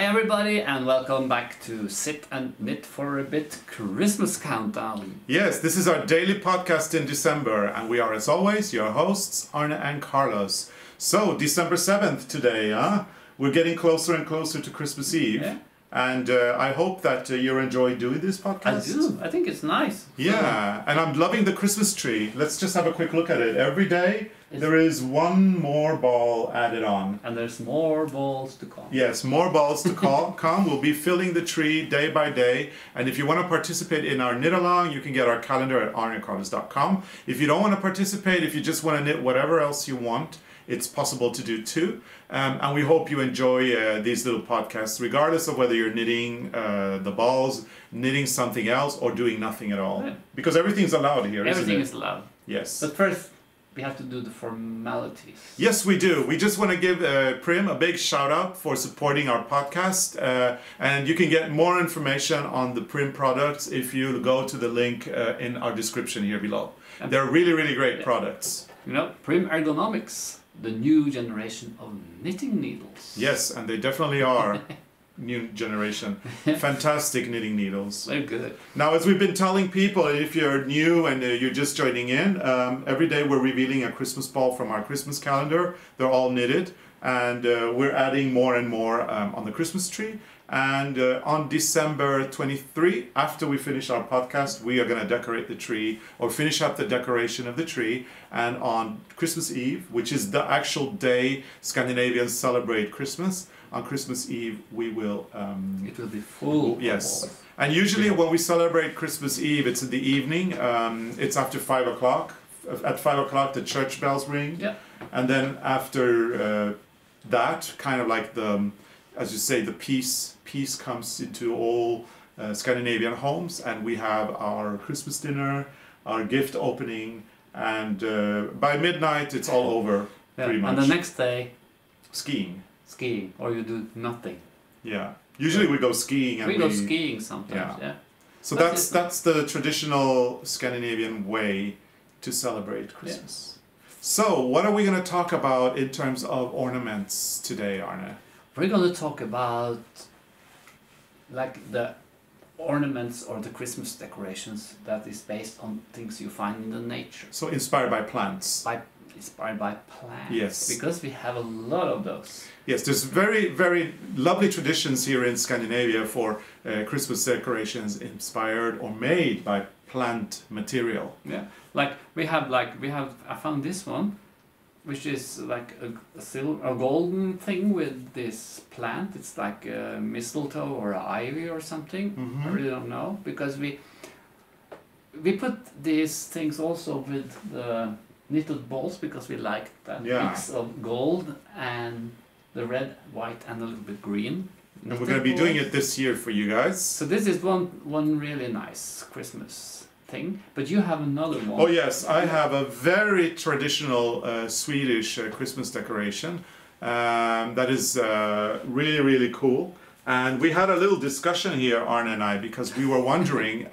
everybody, and welcome back to Sit and Knit for a Bit Christmas Countdown. Yes, this is our daily podcast in December, and we are, as always, your hosts, Arne and Carlos. So, December 7th today, we're getting closer and closer to Christmas Eve. Yeah. And I hope that you enjoy doing this podcast. I do. I think it's nice. Yeah, and I'm loving the Christmas tree. Let's just have a quick look at it. Every day there is one more ball added on. And there's more balls to come. Yes, more balls to come. We'll be filling the tree day by day. And if you want to participate in our knit along, you can get our calendar at ARNECARLOS.com. If you don't want to participate, if you just want to knit whatever else you want, it's possible to do too. And we hope you enjoy these little podcasts, regardless of whether you're knitting the balls, knitting something else, or doing nothing at all. Yeah. Because everything's allowed here, Everything is allowed. Yes. But first, we have to do the formalities. Yes, we do. We just want to give Prym a big shout out for supporting our podcast. And you can get more information on the Prym products if you go to the link in our description here below. And they're really, really great products. You know, Prym Ergonomics, the new generation of knitting needles. Yes, and they definitely are new generation. Fantastic knitting needles. They're good. Now, as we've been telling people, if you're new and you're just joining in, every day we're revealing a Christmas ball from our Christmas calendar. They're all knitted, and we're adding more and more on the Christmas tree. And on December 23, after we finish our podcast, we are going to decorate the tree or finish up the decoration of the tree. And on Christmas Eve, which is the actual day Scandinavians celebrate Christmas, on Christmas Eve we will... it will be full. Yes. And usually when we celebrate Christmas Eve, it's in the evening. It's after 5 o'clock. At 5 o'clock the church bells ring. Yeah. And then after that, kind of like the... as you say, the peace comes into all Scandinavian homes, and we have our Christmas dinner, our gift opening, and by midnight it's all over, pretty much. And the next day, skiing, or you do nothing. Yeah, usually we go skiing. And we go skiing sometimes. Yeah. So that's the traditional Scandinavian way to celebrate Christmas. Yeah. So what are we going to talk about in terms of ornaments today, Arne? We're going to talk about like the ornaments or the Christmas decorations that is based on things you find in the nature. So inspired by plants. Inspired by plants. Yes. Because we have a lot of those. Yes, there's very, very lovely traditions here in Scandinavia for Christmas decorations inspired or made by plant material. Yeah, I found this one, which is like a golden thing with this plant. It's like a mistletoe or an ivy or something. Mm-hmm. I really don't know, because we put these things also with the knitted balls because we like that mix of gold and the red, white, and a little bit green. And we're going to be doing it this year for you guys. So this is one really nice Christmas thing, but you have another one. Oh yes, I have a very traditional Swedish Christmas decoration that is really, really cool. And we had a little discussion here, Arne and I, because we were wondering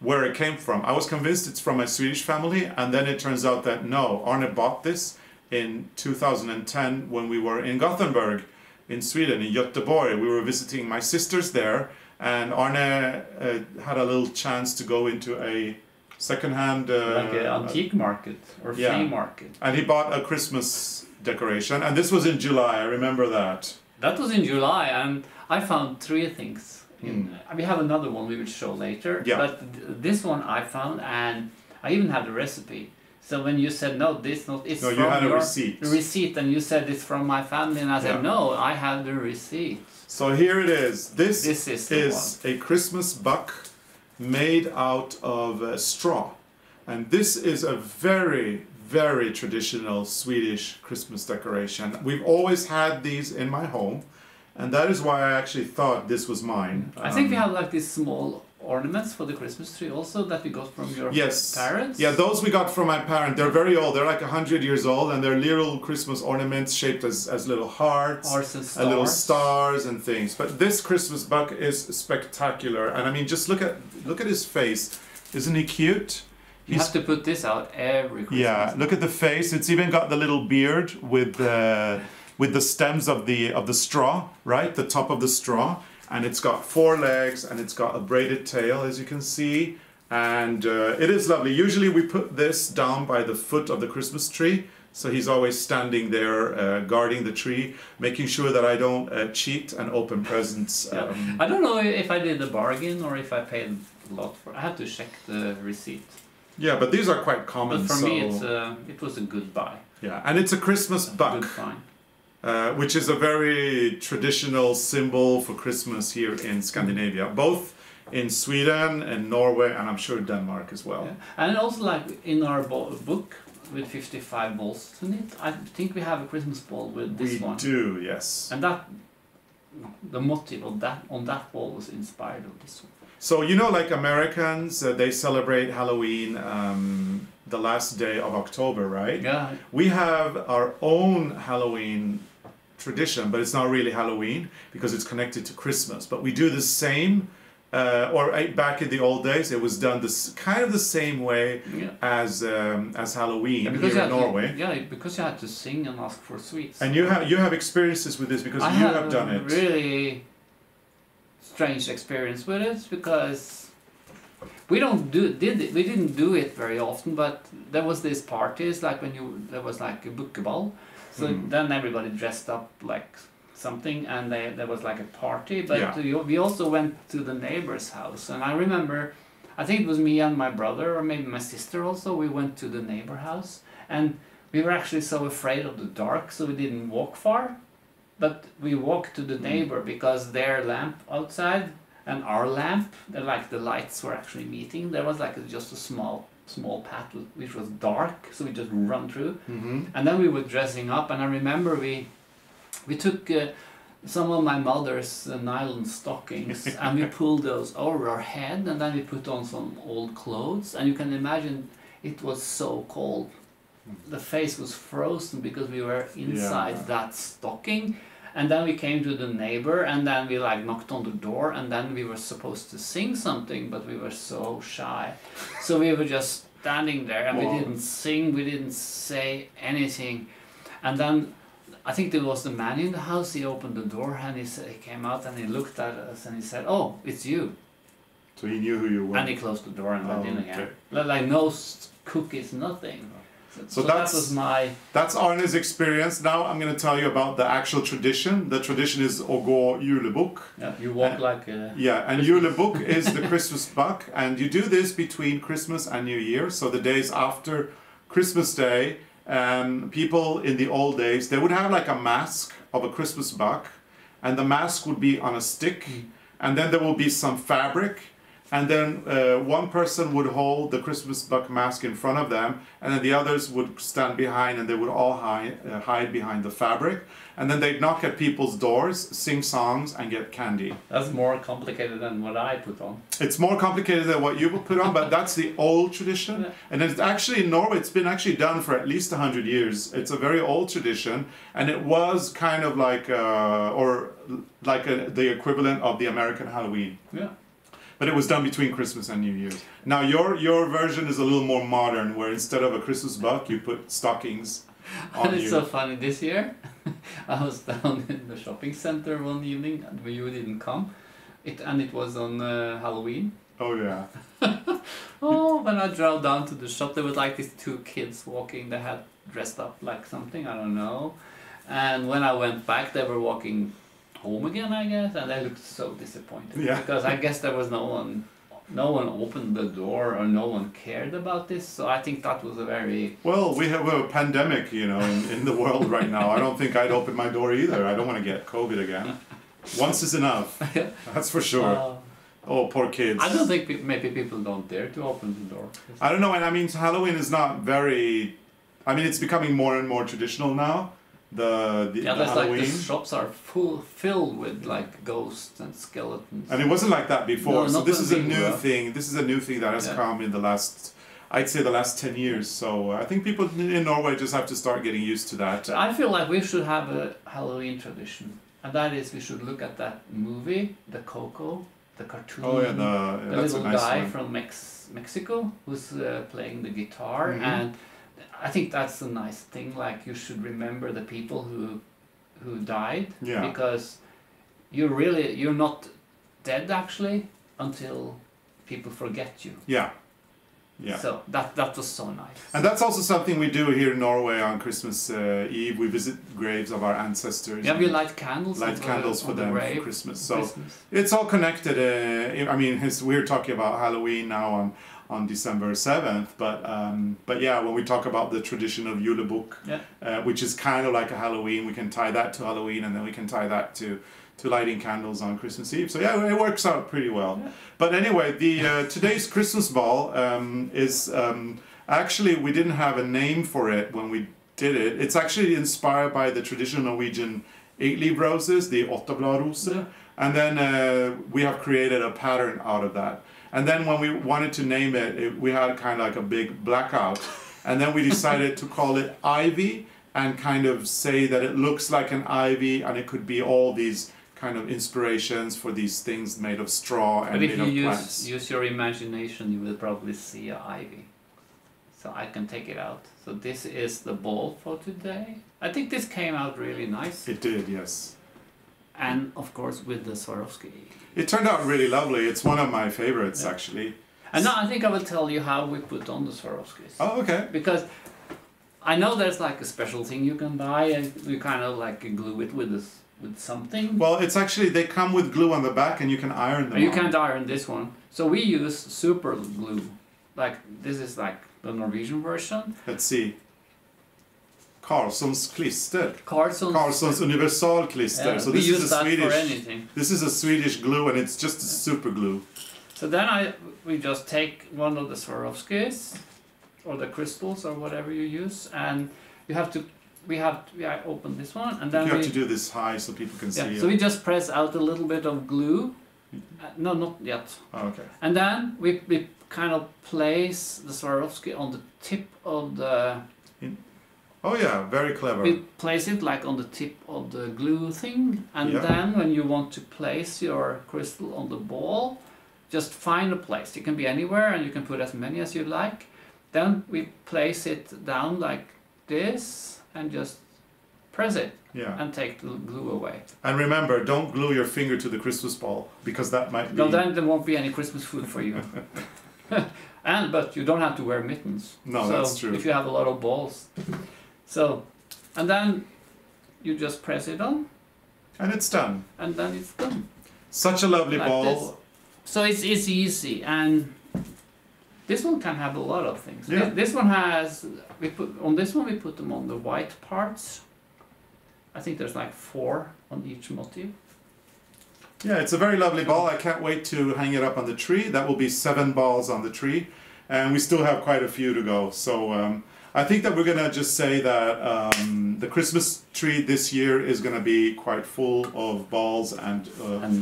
where it came from. I was convinced it's from a Swedish family, and then it turns out that no, Arne bought this in 2010 when we were in Gothenburg in Sweden, in Göteborg. We were visiting my sisters there, and Arne had a little chance to go into a second-hand... like an antique market or flea market. And he bought a Christmas decoration, and this was in July, I remember that. That was in July, and I found three things. We have another one we will show later, but this one I found, and I even have the recipe. So when you said, it's from you had a receipt, and you said it's from my family, and I said, no, I have the receipt. So here it is. This is a Christmas buck made out of straw. And this is a very, very traditional Swedish Christmas decoration. We've always had these in my home, and that is why I actually thought this was mine. I think we have like these small ornaments for the Christmas tree also that we got from your parents? Yeah, those we got from my parents. They're very old. They're like 100 years old, and they're little Christmas ornaments shaped as little hearts, and little stars and things. But this Christmas buck is spectacular, and I mean, just look at his face. Isn't he cute? You have to put this out every Christmas. Yeah, look at the face. It's even got the little beard with with the stems of the straw, right? The top of the straw, and it's got 4 legs and it's got a braided tail, as you can see, and it is lovely. Usually we put this down by the foot of the Christmas tree, so he's always standing there guarding the tree, making sure that I don't cheat and open presents. Yeah. I don't know if I did a bargain or if I paid a lot for. I have to check the receipt. Yeah, but these are quite common. But for me, it was a good buy. Yeah, and it's a Christmas buck, which is a very traditional symbol for Christmas here in Scandinavia, both in Sweden and Norway, and I'm sure Denmark as well. Yeah. And also, like in our book with 55 balls in it, I think we have a Christmas ball with this one. We do, yes. And that, the motif of that on that ball was inspired of this one. So you know, like Americans, they celebrate Halloween the last day of October, right? Yeah. We have our own Halloween tradition, but it's not really Halloween because it's connected to Christmas. But we do the same, back in the old days, it was done kind of the same way as Halloween here in Norway. Because you had to sing and ask for sweets. And you have experiences with this because you have done it. Really strange experience with it because we didn't do it very often, but there was these parties like there was like a bukkeball, so then everybody dressed up like something and there was like a party, but we also went to the neighbor's house, and I remember, I think it was me and my brother or maybe my sister also, we went to the neighbor house, and we were actually so afraid of the dark, so we didn't walk far. But we walked to the neighbor because their lamp outside and our lamp, like the lights were actually meeting. There was like just a small path which was dark, so we just run through. And then we were dressing up, and I remember we took some of my mother's nylon stockings and we pulled those over our head, and then we put on some old clothes, and you can imagine it was so cold. The face was frozen because we were inside that stocking. And then we came to the neighbor, and then we like knocked on the door, and then we were supposed to sing something, but we were so shy. So we were just standing there, and we didn't sing, we didn't say anything. And then I think there was the man in the house, he opened the door, and he came out and he looked at us and he said, "Oh, it's you." So he knew who you were. And he closed the door and went in again. Like no cookies, nothing. So that's Arne's experience. Now I'm going to tell you about the actual tradition. The tradition is å gå julebukk. Yeah, you walk like a... Yeah, and julebukk is the Christmas buck, and you do this between Christmas and New Year, so the days after Christmas Day. People in the old days, they would have like a mask of a Christmas buck, and the mask would be on a stick, and then there will be some fabric, and then one person would hold the Christmas buck mask in front of them, and then the others would stand behind, and they would all hide behind the fabric, and then they'd knock at people's doors, sing songs, and get candy. That's more complicated than what I put on. It's more complicated than what you put on, but that's the old tradition. Yeah. And it's actually in Norway, it's been actually done for at least 100 years. It's a very old tradition, and it was kind of like, the equivalent of the American Halloween. Yeah. But it was done between Christmas and New Year's. Now your version is a little more modern, where instead of a Christmas buck, you put stockings on And it's so funny, this year I was down in the shopping center one evening and you didn't come. It was on Halloween. Oh yeah. When I drove down to the shop, there was like these 2 kids walking. They had dressed up like something, I don't know. And when I went back, they were walking home again, I guess, and they looked so disappointed. Yeah. Because I guess there was no one opened the door, or no one cared about this. So I think that was a very... Well, we have a pandemic, in the world right now. I don't think I'd open my door either. I don't want to get COVID again. Once is enough. That's for sure. Oh, poor kids. I don't think maybe people don't dare to open the door. I don't know, and I mean, Halloween is not very... I mean, it's becoming more and more traditional now. The Halloween. Like the shops are filled with like ghosts and skeletons. And it wasn't like that before. No, so this is a new thing. This is a new thing that has come in the last, I'd say, the last 10 years. So I think people in Norway just have to start getting used to that. I feel like we should have a Halloween tradition, and that is we should look at that movie, the Coco, the cartoon. Oh yeah, the that's little a nice guy one. from Mexico who's playing the guitar, and I think that's a nice thing. Like, you should remember the people who died, Yeah. because you're not dead actually until people forget you. Yeah. Yeah. So that was so nice. And that's also something we do here in Norway on Christmas Eve. We visit graves of our ancestors. Yeah, we light candles. Light candles for them for Christmas. So it's all connected. I mean, we're talking about Halloween now on December 7th, but yeah, when we talk about the tradition of julebukk, which is kind of like a Halloween, we can tie that to Halloween, and then we can tie that to lighting candles on Christmas Eve. So yeah, it works out pretty well. Yeah. But anyway, the today's Christmas ball is actually, we didn't have a name for it when we did it. It's actually inspired by the traditional Norwegian 8-leaf roses, the åttebladrose. Yeah. And then we have created a pattern out of that. And then when we wanted to name it, we had kind of like a big blackout. And then we decided to call it Ivy, and kind of say that it looks like an ivy, and it could be all these kind of inspirations for these things made of straw and made of plants. But if you use your imagination, you will probably see an ivy. So I can take it out. So this is the ball for today. I think this came out really nice. It did, yes. And of course with the Swarovski. It turned out really lovely. It's one of my favorites, actually. And now I think I will tell you how we put on the Swarovskis. Oh, okay. Because I know there's like a special thing you can buy, and you kind of like glue it with something. Well, it's actually, they come with glue on the back, and you can iron them. You can't iron this one. So we use super glue. Like, this is like the Norwegian version. Let's see. Carlssons klister. Carlssons universal klister. Yeah, so this is a Swedish. For anything. This is a Swedish glue, and it's just a super glue. So then we just take one of the Swarovskis, or the crystals, or whatever you use, and you have to. I open this one, and then you have to do this high so people can see it. So we just press out a little bit of glue. No, not yet. Oh, okay. And then we kind of place the Swarovski on the tip of the... Oh yeah, very clever. We place it like on the tip of the glue thing, and then when you want to place your crystal on the ball, just find a place. It can be anywhere, and you can put as many as you like. Then we place it down like this, and just press it, and take the glue away. And remember, don't glue your finger to the Christmas ball, because that might be... No, then there won't be any Christmas food for you. But you don't have to wear mittens. No, that's true. If you have a lot of balls. So, and then you just press it on. And it's done. And then it's done. Such a lovely ball. This. So it's easy, and this one can have a lot of things. Yeah. This one has, we put them on the white parts. I think there's like 4 on each motif. Yeah, it's a very lovely ball. I can't wait to hang it up on the tree. That will be 7 balls on the tree. And we still have quite a few to go. So I think that we're going to just say that the Christmas tree this year is going to be quite full of balls and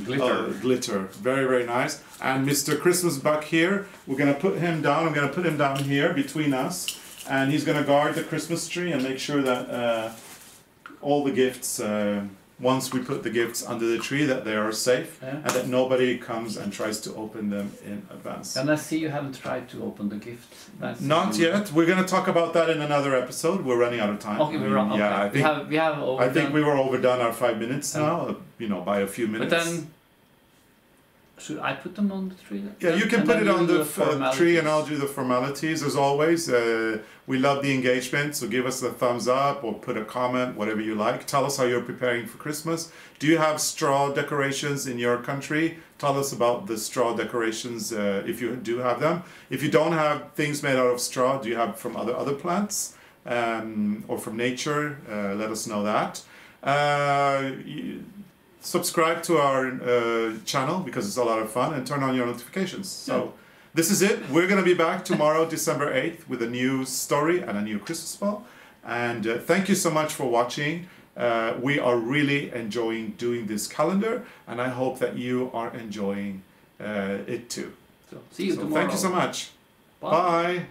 glitter. Glitter. Very, very nice. And Mr. Christmas Buck here, we're going to put him down. I'm going to put him down here between us. And he's going to guard the Christmas tree and make sure that all the gifts, once we put the gifts under the tree, that they are safe, and that nobody comes and tries to open them in advance. And I see you haven't tried to open the gift. Not yet. We're going to talk about that in another episode. We're running out of time. Okay, we're wrong. Yeah, okay. I think we were overdone our 5 minutes now, by a few minutes. But then, should I put them on the tree? Yeah, you can put it on the tree, and I'll do the formalities. As always, we love the engagement, so give us a thumbs up or put a comment, whatever you like. Tell us how you're preparing for Christmas. Do you have straw decorations in your country? Tell us about the straw decorations if you do have them. If you don't have things made out of straw, do you have from other plants or from nature? Let us know that. Subscribe to our channel, because it's a lot of fun, and turn on your notifications. So this is it. We're going to be back tomorrow, December 8th, with a new story and a new Christmas ball. And thank you so much for watching. We are really enjoying doing this calendar, and I hope that you are enjoying it too. So see you tomorrow. Thank you so much. Bye. Bye.